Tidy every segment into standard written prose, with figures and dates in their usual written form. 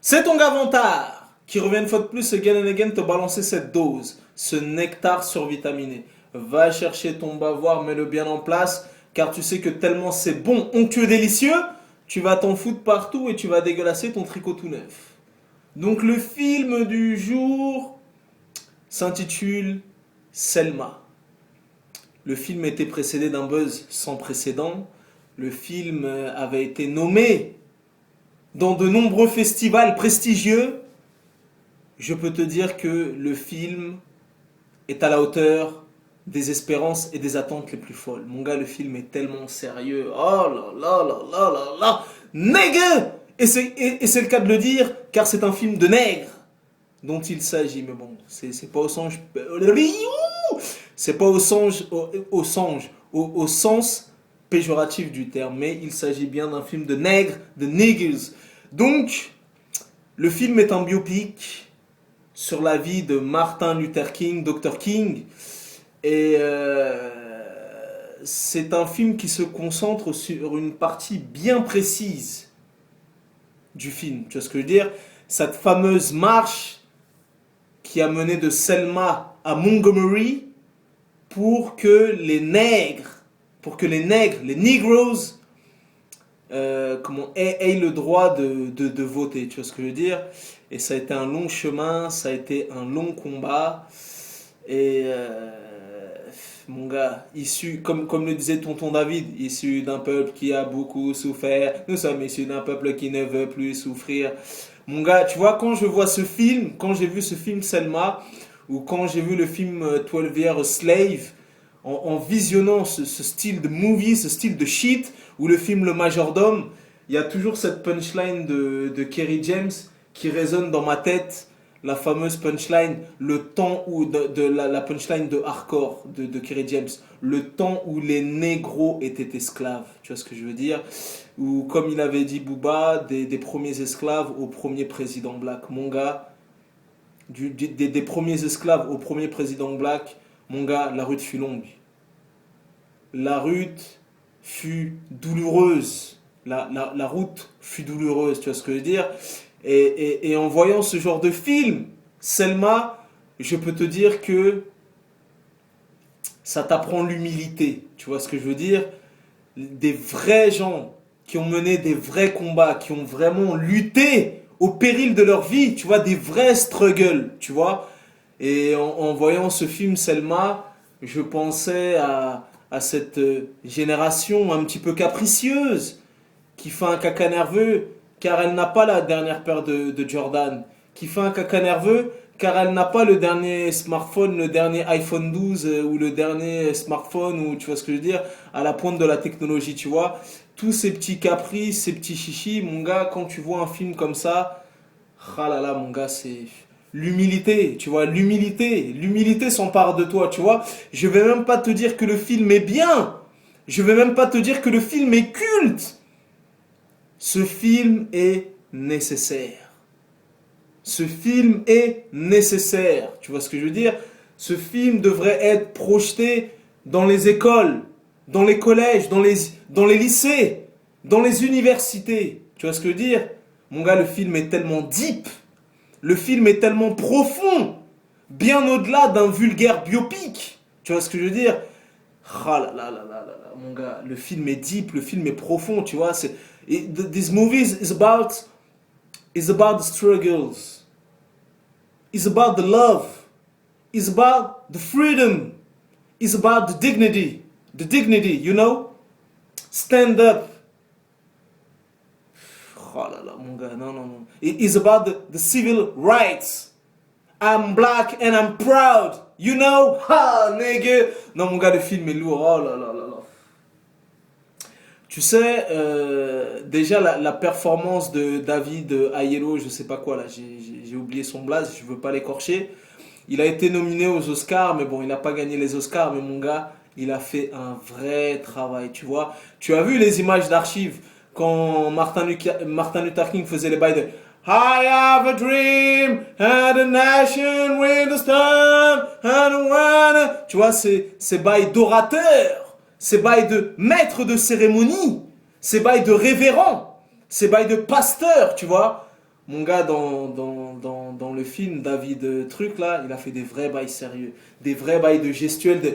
C'est ton gars Vantard qui revient une fois de plus again and again te balancer cette dose, ce nectar survitaminé. Va chercher ton bavoir, mets-le bien en place, car tu sais que tellement c'est bon, onctueux, délicieux, tu vas t'en foutre partout et tu vas dégueulasser ton tricot tout neuf. Donc le film du jour s'intitule Selma. Le film était précédé d'un buzz sans précédent. Le film avait été nommé dans de nombreux festivals prestigieux. Je peux te dire que le film est à la hauteur des espérances et des attentes les plus folles. Mon gars, le film est tellement sérieux. Oh là là là là là là. Nègre. Et c'est le cas de le dire, car c'est un film de nègre dont il s'agit. Mais bon, c'est pas au sens... C'est pas au sens péjoratif du terme, mais il s'agit bien d'un film de nègres, de niggers. Donc, le film est un biopic sur la vie de Martin Luther King, Dr. King, et c'est un film qui se concentre sur une partie bien précise du film. Tu vois ce que je veux dire? Cette fameuse marche qui a mené de Selma à Montgomery pour que les nègres, les Negroes, aient le droit de voter. Tu vois ce que je veux dire? Et ça a été un long chemin, ça a été un long combat. Et mon gars, comme le disait tonton David, issu d'un peuple qui a beaucoup souffert, nous sommes issus d'un peuple qui ne veut plus souffrir. Mon gars, tu vois, quand je vois ce film, quand j'ai vu ce film Selma, ou quand j'ai vu le film 12 Years a Slave, en visionnant ce style de movie, ce style de shit, ou le film Le Majordome, il y a toujours cette punchline de Kerry James qui résonne dans ma tête, la fameuse punchline, le temps où la punchline de Hardcore de Kerry James, le temps où les négros étaient esclaves, tu vois ce que je veux dire? Ou comme il avait dit Booba, des premiers esclaves au premier président black. Mon gars, des premiers esclaves au premier président black, mon gars, la route fut longue. La route fut douloureuse. La route fut douloureuse, tu vois ce que je veux dire? Et en voyant ce genre de film, Selma, je peux te dire que ça t'apprend l'humilité. Tu vois ce que je veux dire? Des vrais gens qui ont mené des vrais combats, qui ont vraiment lutté au péril de leur vie, tu vois, des vrais struggles, tu vois. Et en voyant ce film Selma, je pensais à cette génération un petit peu capricieuse, qui fait un caca nerveux car elle n'a pas la dernière paire de Jordan, qui fait un caca nerveux car elle n'a pas le dernier smartphone, le dernier iPhone 12 ou le dernier smartphone, ou tu vois ce que je veux dire, à la pointe de la technologie, tu vois. Tous ces petits caprices, ces petits chichis, mon gars, quand tu vois un film comme ça, ah là là, mon gars, c'est l'humilité, tu vois, l'humilité s'empare de toi, tu vois. Je vais même pas te dire que le film est bien, je vais même pas te dire que le film est culte. Ce film est nécessaire. Ce film est nécessaire. Tu vois ce que je veux dire? Ce film devrait être projeté dans les écoles, dans les collèges, dans les lycées, dans les universités. Tu vois ce que je veux dire? Mon gars, le film est tellement deep. Le film est tellement profond. Bien au-delà d'un vulgaire biopic. Tu vois ce que je veux dire? Ah là là là là là là, mon gars, le film est deep, le film est profond, tu vois. This movie is about the struggles. It's about the love. It's about the freedom. It's about the dignity. The dignity, you know? Stand up. Oh là là, mon gars, non, non, non. It's about the civil rights. I'm black and I'm proud. You know? Ha, nigga. Non, mon gars, le film est lourd. Oh là là là là. Tu sais, déjà la performance de David Aiello, je sais pas quoi là, j'ai oublié son blaze, je veux pas l'écorcher. Il a été nominé aux Oscars, mais bon, il n'a pas gagné les Oscars, mais mon gars, il a fait un vrai travail, tu vois. Tu as vu les images d'archives quand Martin Luther King faisait les bails de I have a dream and a nation with a stand and a one. Tu vois, ces bails d'orateur, ces bails de maître de cérémonie, ces bails de révérend, ces bails de pasteur, tu vois. mon gars, dans le film, David Truc, là, il a fait des vrais bails sérieux. Des vrais bails de gestuels de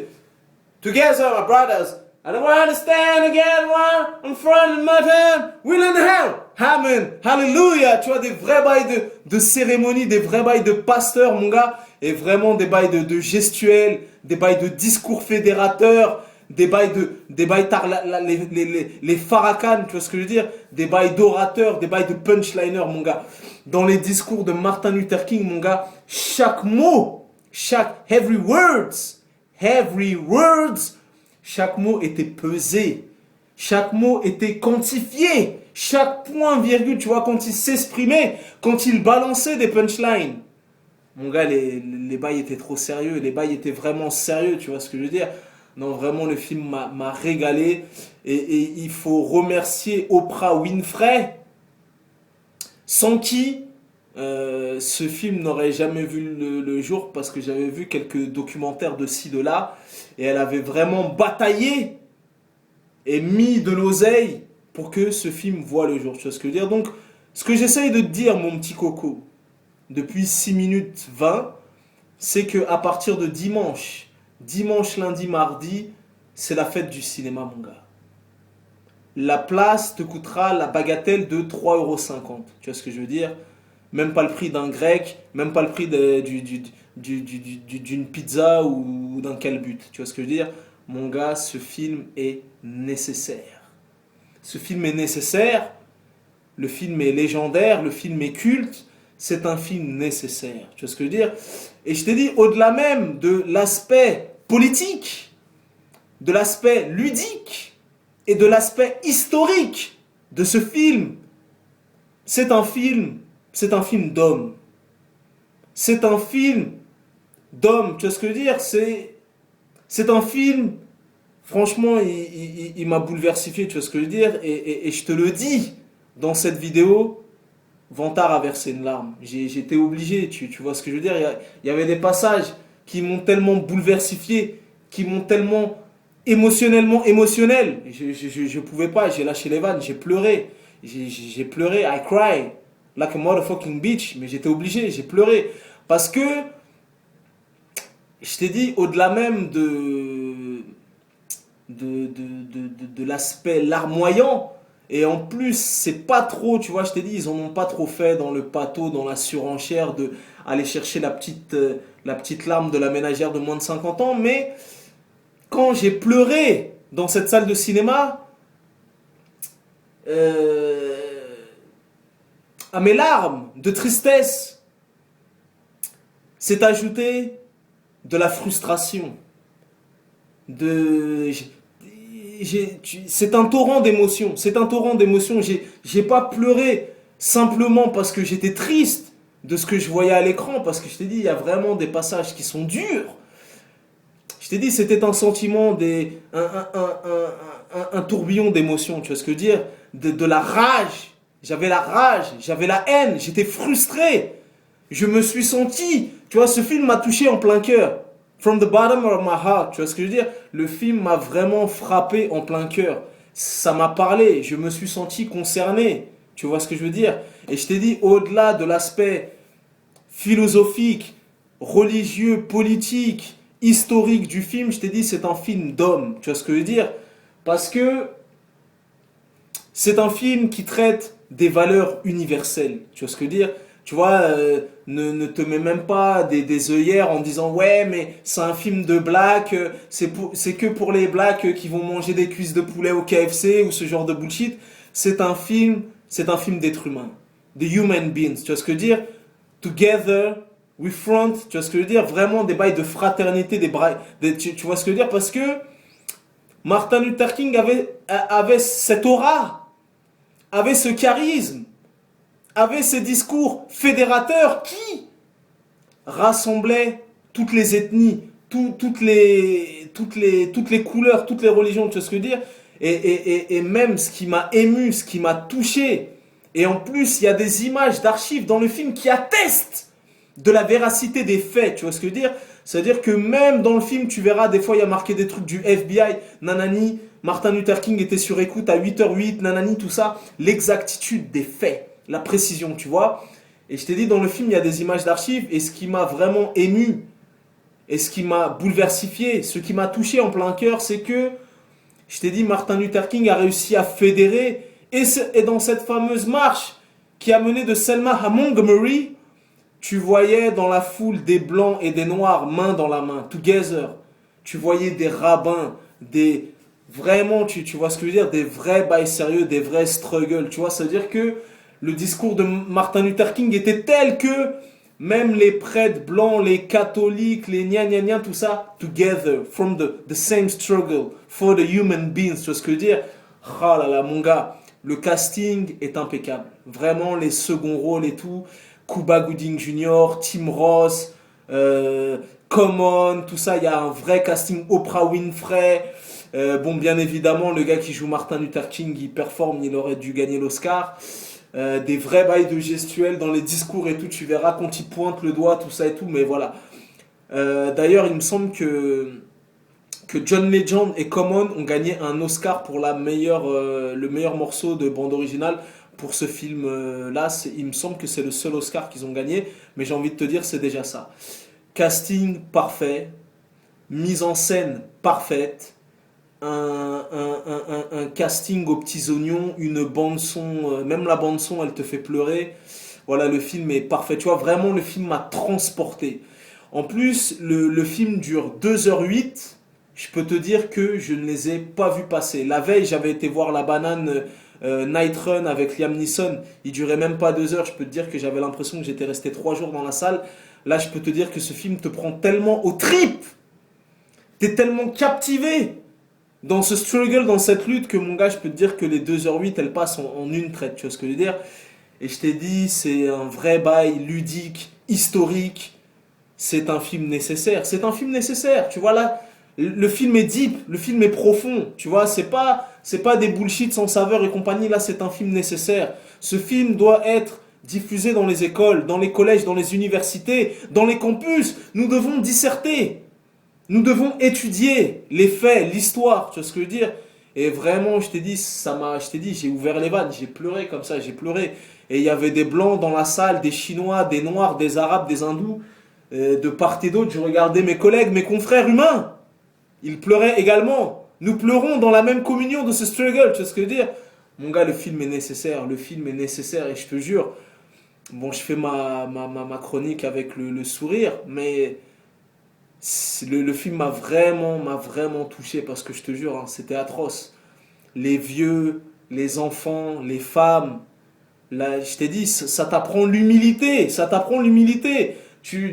Together, my brothers, I don't want to stand again one in front of my time, we'll in hell. Amen, hallelujah. Tu vois, des vrais bails de cérémonie, des vrais bails de pasteur, mon gars. Et vraiment des bails de gestuels, des bails de discours fédérateurs, des bails les Farrakhan, tu vois ce que je veux dire? Des bails d'orateurs, des bails de punchliners, mon gars. Dans les discours de Martin Luther King, mon gars, chaque mot, every words, chaque mot était pesé. Chaque mot était quantifié. Chaque point, virgule, tu vois, quand il s'exprimait, quand il balançait des punchlines. Mon gars, les bails étaient trop sérieux. Les bails étaient vraiment sérieux, tu vois ce que je veux dire? Non, vraiment, le film m'a régalé. Et il faut remercier Oprah Winfrey, sans qui ce film n'aurait jamais vu le jour, parce que j'avais vu quelques documentaires de ci, de là, et elle avait vraiment bataillé et mis de l'oseille pour que ce film voit le jour. Tu vois ce que je veux dire? Donc, ce que j'essaye de te dire, mon petit coco, depuis 6 minutes 20, c'est qu'à partir de dimanche, lundi, mardi, c'est la fête du cinéma, mon gars. La place te coûtera la bagatelle de 3,50 €. Tu vois ce que je veux dire? Même pas le prix d'un grec, même pas le prix d'une pizza ou d'un calbut. Tu vois ce que je veux dire? Mon gars, ce film est nécessaire. Ce film est nécessaire, le film est légendaire, le film est culte, c'est un film nécessaire. Tu vois ce que je veux dire? Et je t'ai dit, au-delà même de l'aspect politique, de l'aspect ludique et de l'aspect historique de ce film, c'est un film d'homme. C'est un film d'homme, tu vois ce que je veux dire? C'est un film, franchement, il m'a bouleversifié, tu vois ce que je veux dire? Et je te le dis, dans cette vidéo, Vantard a versé une larme. J'étais obligé, tu vois ce que je veux dire? Il y avait des passages qui m'ont tellement bouleversifié, qui m'ont tellement émotionnel. Je pouvais pas, j'ai lâché les vannes, j'ai pleuré. J'ai pleuré, I cry like a motherfucking bitch, mais j'étais obligé, j'ai pleuré. Parce que, je t'ai dit, au-delà même de l'aspect larmoyant, et en plus, c'est pas trop, tu vois, je t'ai dit, ils en ont pas trop fait dans le pâteau, dans la surenchère, de aller chercher la petite larme de la ménagère de moins de 50 ans, mais quand j'ai pleuré dans cette salle de cinéma, à mes larmes de tristesse, s'est ajouté de la frustration. C'est un torrent d'émotions. C'est un torrent d'émotions. J'ai pas pleuré simplement parce que j'étais triste de ce que je voyais à l'écran, parce que je t'ai dit, il y a vraiment des passages qui sont durs. Je t'ai dit, c'était un sentiment, un tourbillon d'émotions, tu vois ce que je veux dire? De la rage. J'avais la rage, j'avais la haine, j'étais frustré. Je me suis senti, tu vois, ce film m'a touché en plein cœur. From the bottom of my heart, tu vois ce que je veux dire? Le film m'a vraiment frappé en plein cœur. Ça m'a parlé, je me suis senti concerné. Tu vois ce que je veux dire? Et je t'ai dit, au-delà de l'aspect philosophique, religieux, politique, historique du film, je t'ai dit, c'est un film d'homme. Tu vois ce que je veux dire? Parce que c'est un film qui traite des valeurs universelles. Tu vois ce que je veux dire? Tu vois, ne te mets même pas des œillères en disant ouais, mais c'est un film de blacks, c'est que pour les blacks qui vont manger des cuisses de poulet au KFC ou ce genre de bullshit. C'est un film d'êtres humains, de human beings. Tu vois ce que je veux dire? Together we front. Tu vois ce que je veux dire? Vraiment des bails de fraternité, tu vois ce que je veux dire? Parce que Martin Luther King avait cette aura, avait ce charisme, avait ces discours fédérateurs qui rassemblaient toutes les ethnies, toutes les couleurs, toutes les religions, tu vois ce que je veux dire? Et même ce qui m'a ému, ce qui m'a touché, et en plus il y a des images d'archives dans le film qui attestent de la véracité des faits, tu vois ce que je veux dire? C'est-à-dire que même dans le film, tu verras, des fois il y a marqué des trucs du FBI, nanani, Martin Luther King était sur écoute à 8h08, nanani, tout ça, l'exactitude des faits. La précision, tu vois. Et je t'ai dit, dans le film, il y a des images d'archives. Et ce qui m'a vraiment ému, et ce qui m'a bouleversifié, ce qui m'a touché en plein cœur, c'est que, je t'ai dit, Martin Luther King a réussi à fédérer. Et dans cette fameuse marche qui a mené de Selma à Montgomery, tu voyais dans la foule des blancs et des noirs, main dans la main, together. Tu voyais des rabbins, des... Vraiment, tu vois ce que je veux dire, des vrais bails sérieux, des vrais struggles. Tu vois, ça veut dire que le discours de Martin Luther King était tel que même les prêtres blancs, les catholiques, les gna gna gna, tout ça, together, from the same struggle, for the human beings. Tu vois ce que je veux dire? Ah là là, mon gars, le casting est impeccable. Vraiment, les seconds rôles et tout. Cuba Gooding Jr., Tim Ross, Common, tout ça, il y a un vrai casting. Oprah Winfrey. Bon, bien évidemment, le gars qui joue Martin Luther King, il performe, il aurait dû gagner l'Oscar. Des vrais bails de gestuels dans les discours et tout, tu verras quand il pointe le doigt, tout ça et tout, mais voilà. D'ailleurs, il me semble que John Legend et Common ont gagné un Oscar pour le meilleur morceau de bande originale pour ce film-là. Il me semble que c'est le seul Oscar qu'ils ont gagné, mais j'ai envie de te dire, c'est déjà ça. Casting parfait, mise en scène parfaite, un casting aux petits oignons, une bande son, même la bande son elle te fait pleurer. Voilà, le film est parfait. Tu vois, vraiment le film m'a transporté. En plus, le film dure 2h08. Je peux te dire que je ne les ai pas vus passer. La veille, j'avais été voir La Banane Night Run avec Liam Neeson. Il durait même pas 2 heures. Je peux te dire que j'avais l'impression que j'étais resté 3 jours dans la salle. Là, je peux te dire que ce film te prend tellement aux tripes. T'es tellement captivé dans ce struggle, dans cette lutte, que mon gars, je peux te dire que les 2h08, elles passent en une traite. Tu vois ce que je veux dire? Et je t'ai dit, c'est un vrai bail ludique, historique. C'est un film nécessaire. C'est un film nécessaire. Tu vois là, le film est deep, le film est profond. Tu vois, c'est pas des bullshit sans saveur et compagnie. Là, c'est un film nécessaire. Ce film doit être diffusé dans les écoles, dans les collèges, dans les universités, dans les campus. Nous devons disserter. Nous devons étudier les faits, l'histoire, tu vois ce que je veux dire? Et vraiment, je t'ai dit, j'ai ouvert les vannes, j'ai pleuré comme ça, j'ai pleuré. Et il y avait des blancs dans la salle, des Chinois, des Noirs, des Arabes, des Hindous, de part et d'autre. Je regardais mes collègues, mes confrères humains. Ils pleuraient également. Nous pleurons dans la même communion de ce struggle, tu vois ce que je veux dire? Mon gars, le film est nécessaire, et je te jure, bon, je fais ma chronique avec le sourire, mais le film m'a vraiment touché parce que je te jure, hein, c'était atroce. Les vieux, les enfants, les femmes, là, je t'ai dit, ça t'apprend l'humilité, ça t'apprend l'humilité.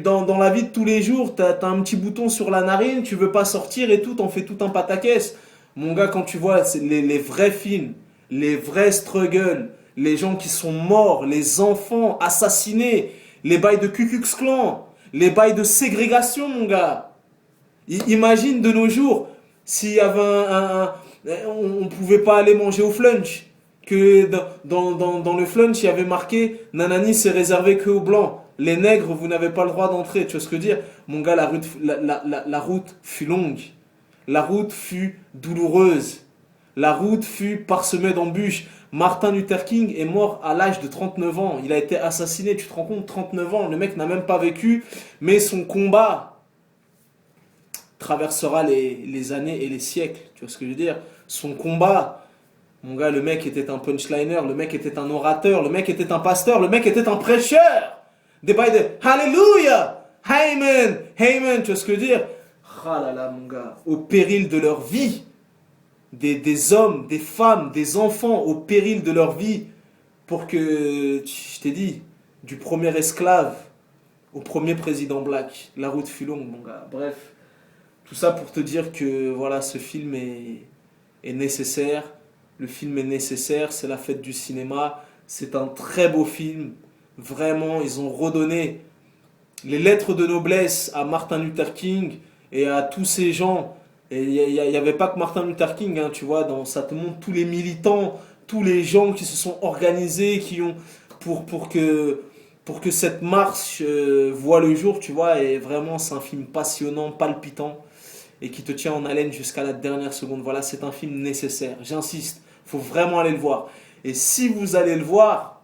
Dans la vie de tous les jours, t'as un petit bouton sur la narine, tu veux pas sortir et tout, t'en fais tout un pataquès. Mon gars, quand tu vois les vrais films, les vrais struggles, les gens qui sont morts, les enfants assassinés, les bails de Ku Klux Klan, les bails de ségrégation, mon gars. Imagine de nos jours, s'il y avait on pouvait pas aller manger au flunch. Que dans le flunch, il y avait marqué Nanani, c'est réservé que aux blancs. Les nègres, vous n'avez pas le droit d'entrer. Tu vois ce que je veux dire? Mon gars, la route fut longue. La route fut douloureuse. La route fut parsemée d'embûches. Martin Luther King est mort à l'âge de 39 ans. Il a été assassiné, tu te rends compte, 39 ans. Le mec n'a même pas vécu, mais son combat traversera les années et les siècles. Tu vois ce que je veux dire? Son combat, mon gars, le mec était un punchliner, le mec était un orateur, le mec était un pasteur, le mec était un prêcheur. Des bails de Hallelujah, Amen, Amen, tu vois ce que je veux dire? Ah là là, mon gars, au péril de leur vie. Des hommes, des femmes, des enfants au péril de leur vie pour que, je t'ai dit, du premier esclave au premier président black, la route fut longue, mon gars. Bref, tout ça pour te dire que voilà, ce film est nécessaire. Le film est nécessaire, c'est la fête du cinéma. C'est un très beau film. Vraiment, ils ont redonné les lettres de noblesse à Martin Luther King et à tous ces gens. Et il n'y avait pas que Martin Luther King, hein, tu vois, ça te montre tous les militants, tous les gens qui se sont organisés, qui ont pour que cette marche voit le jour, tu vois. Et vraiment, c'est un film passionnant, palpitant et qui te tient en haleine jusqu'à la dernière seconde. Voilà, c'est un film nécessaire. J'insiste, il faut vraiment aller le voir. Et si vous allez le voir,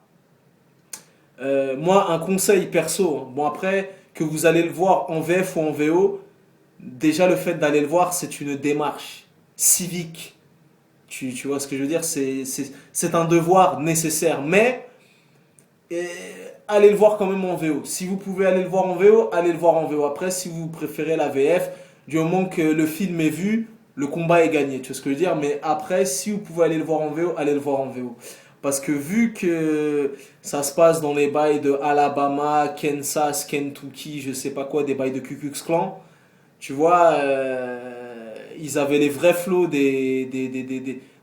Moi, un conseil perso, hein. Bon après, que vous allez le voir en VF ou en VO, déjà le fait d'aller le voir, c'est une démarche civique. Tu vois ce que je veux dire? C'est un devoir nécessaire. Mais et allez le voir quand même en VO. Si vous pouvez aller le voir en VO, allez le voir en VO. Après, si vous préférez la VF, du moment que le film est vu, le combat est gagné. Tu vois ce que je veux dire? Mais après, si vous pouvez aller le voir en VO, allez le voir en VO. Parce que vu que ça se passe dans les bails de Alabama, Kansas, Kentucky, je sais pas quoi, des bails de Ku Klux Klan, tu vois, ils avaient les vrais flots des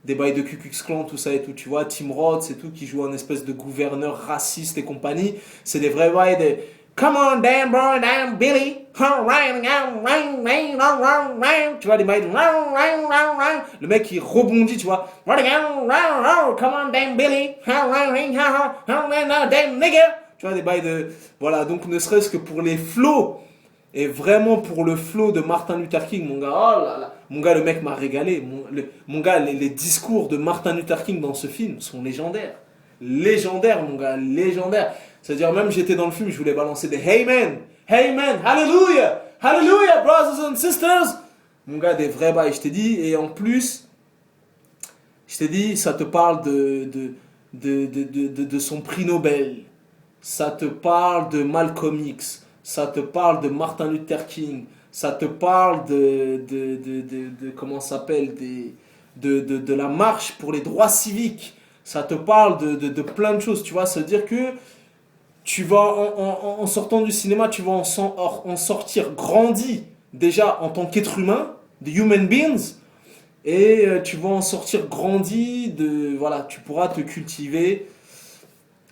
bails de Ku Klux Klan, tout ça et tout, tu vois, Tim Roth et tout, qui joue un espèce de gouverneur raciste et compagnie, c'est des vrais bails de Come on, damn boy, damn Billy, tu vois, des bails de le mec qui rebondit, tu vois, Come on, damn Billy, damn nigger, tu vois, des bails de, voilà, donc ne serait-ce que pour les flots. Et vraiment pour le flow de Martin Luther King, mon gars, oh là là, mon gars, le mec m'a régalé. Mon gars, les discours de Martin Luther King dans ce film sont légendaires. Légendaires, mon gars, légendaires. C'est-à-dire, même j'étais dans le film, je voulais balancer des Hey man, Hallelujah, Hallelujah, brothers and sisters. Mon gars, des vrais bails, je t'ai dit. Et en plus, je t'ai dit, ça te parle de son prix Nobel. Ça te parle de Malcolm X. Ça te parle de Martin Luther King. Ça te parle comment ça s'appelle, de la marche pour les droits civiques. Ça te parle plein de choses, tu vois. Ça veut dire que tu vas, en sortant du cinéma, tu vas en sortir grandi, déjà en tant qu'être humain, de human beings, et tu vas en sortir grandi, voilà, tu pourras te cultiver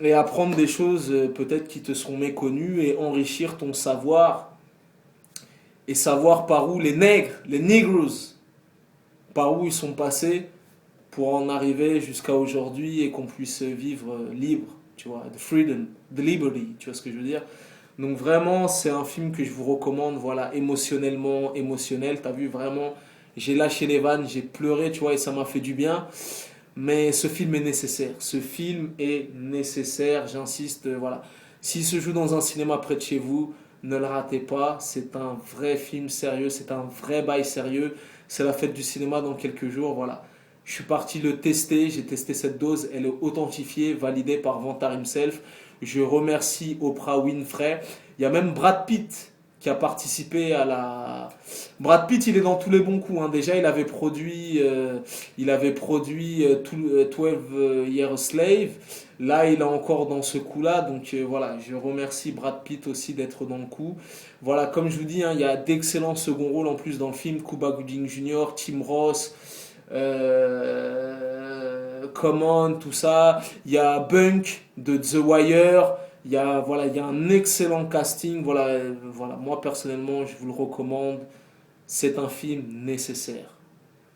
et apprendre des choses peut-être qui te seront méconnues et enrichir ton savoir et savoir par où les nègres, les Negroes, par où ils sont passés pour en arriver jusqu'à aujourd'hui et qu'on puisse vivre libre, tu vois, the freedom, the liberty, tu vois ce que je veux dire. Donc vraiment, c'est un film que je vous recommande, voilà, émotionnellement, émotionnel, t'as vu, vraiment, j'ai lâché les vannes, j'ai pleuré, tu vois, et ça m'a fait du bien. Mais ce film est nécessaire. Ce film est nécessaire, j'insiste, voilà. S'il se joue dans un cinéma près de chez vous, ne le ratez pas. C'est un vrai film sérieux, c'est un vrai bail sérieux. C'est la fête du cinéma dans quelques jours, voilà. Je suis parti le tester, j'ai testé cette dose, elle est authentifiée, validée par Ventar himself. Je remercie Oprah Winfrey. Il y a même Brad Pitt qui a participé à la... Brad Pitt, il est dans tous les bons coups, hein. Déjà, il avait produit 12 Years a Slave. Là, il est encore dans ce coup-là. Donc voilà, je remercie Brad Pitt aussi d'être dans le coup. Voilà, comme je vous dis, hein, il y a d'excellents second rôles en plus dans le film. Cuba Gooding Jr., Tim Ross, Common, tout ça. Il y a Bunk de The Wire. Voilà, il y a un excellent casting. Voilà, moi personnellement, je vous le recommande. C'est un film nécessaire.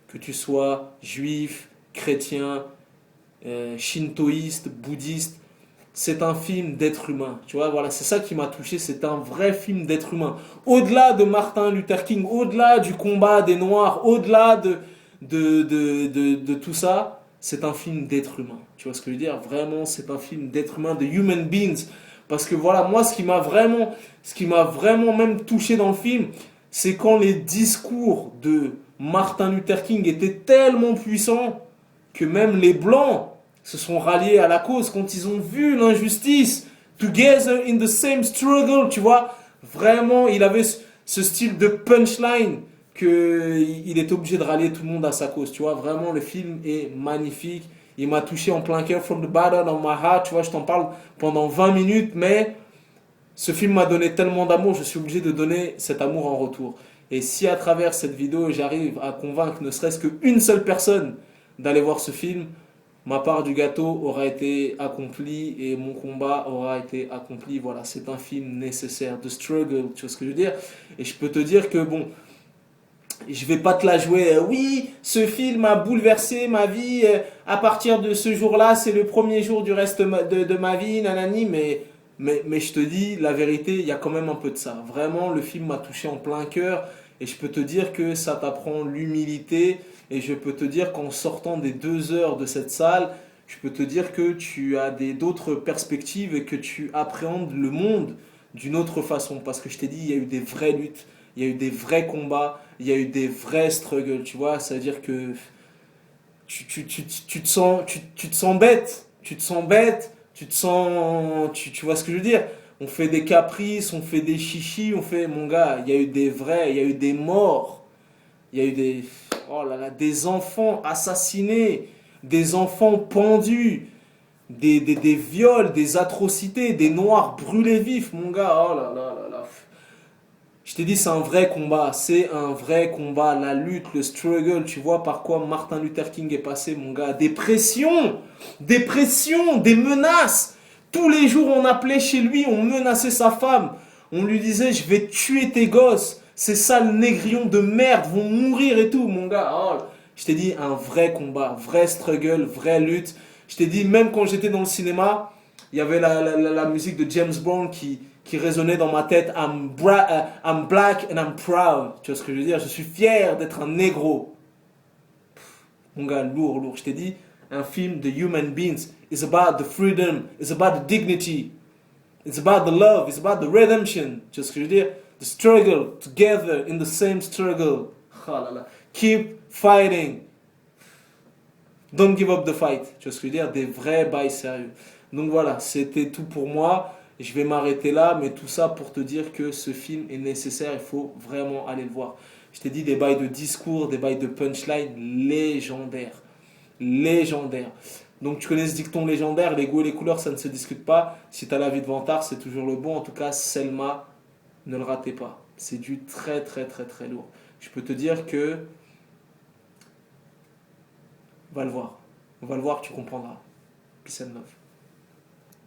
Que tu sois juif, chrétien, shintoïste, bouddhiste, c'est un film d'être humain. Tu vois, voilà, c'est ça qui m'a touché. C'est un vrai film d'être humain. Au-delà de Martin Luther King, au-delà du combat des Noirs, au-delà de tout ça, c'est un film d'être humain. Tu vois ce que je veux dire? Vraiment, c'est un film d'être humain, de human beings. Parce que voilà, moi, ce qui m'a vraiment même touché dans le film, c'est quand les discours de Martin Luther King étaient tellement puissants que même les Blancs se sont ralliés à la cause quand ils ont vu l'injustice. Together in the same struggle, tu vois. Vraiment, il avait ce style de punchline qu'il est obligé de rallier tout le monde à sa cause, tu vois. Vraiment, le film est magnifique. Il m'a touché en plein cœur, from the bottom of my heart, tu vois. Je t'en parle pendant 20 minutes, mais ce film m'a donné tellement d'amour, je suis obligé de donner cet amour en retour. Et si à travers cette vidéo, j'arrive à convaincre ne serait-ce qu'une seule personne d'aller voir ce film, ma part du gâteau aura été accomplie et mon combat aura été accompli. Voilà, c'est un film nécessaire, de struggle, tu vois ce que je veux dire. Et je peux te dire que bon, je vais pas te la jouer. Oui, ce film a bouleversé ma vie. À partir de ce jour-là, c'est le premier jour du reste de ma vie, nanani. Mais je te dis la vérité, il y a quand même un peu de ça. Vraiment, le film m'a touché en plein cœur. Et je peux te dire que ça t'apprend l'humilité. Et je peux te dire qu'en sortant des 2 heures de cette salle, je peux te dire que tu as d'autres perspectives et que tu appréhendes le monde d'une autre façon. Parce que je t'ai dit, il y a eu des vraies luttes, il y a eu des vrais combats, il y a eu des vrais struggles, tu vois. Ça veut dire que tu te sens bête, tu te sens bête, tu vois ce que je veux dire? On fait des caprices, on fait des chichis, on fait, mon gars, il y a eu des vrais, il y a eu des morts, il y a eu des, oh là là, des enfants assassinés, des enfants pendus, des viols, des atrocités, des noirs brûlés vifs, mon gars, oh là là là là. Je t'ai dit, c'est un vrai combat. C'est un vrai combat. La lutte, le struggle. Tu vois par quoi Martin Luther King est passé, mon gars. Des pressions. Des pressions. Des menaces. Tous les jours, on appelait chez lui. On menaçait sa femme. On lui disait, je vais tuer tes gosses. Ces sales négrions de merde vont mourir et tout, mon gars. Oh, je t'ai dit, un vrai combat. Vrai struggle. Vraie lutte. Je t'ai dit, même quand j'étais dans le cinéma, il y avait la musique de James Brown qui résonnait dans ma tête. I'm black and I'm proud. Tu vois ce que je veux dire? Je suis fier d'être un négro. Mon gars, lourd, lourd. Je t'ai dit, un film de human beings. It's about the freedom. It's about the dignity. It's about the love. It's about the redemption. Tu vois ce que je veux dire? The struggle. Together in the same struggle. Oh là là. Keep fighting. Don't give up the fight. Tu vois ce que je veux dire? Des vrais bails sérieux. Donc voilà, c'était tout pour moi. Je vais m'arrêter là, mais tout ça pour te dire que ce film est nécessaire. Il faut vraiment aller le voir. Je t'ai dit des bails de discours, des bails de punchline légendaires. Légendaires. Donc tu connais ce dicton légendaire, les goûts et les couleurs, ça ne se discute pas. Si tu as la vie de vantard, c'est toujours le bon. En tout cas, Selma, ne le ratez pas. C'est du très très très très lourd. Je peux te dire que va le voir. Va le voir, tu comprendras. Peace and love.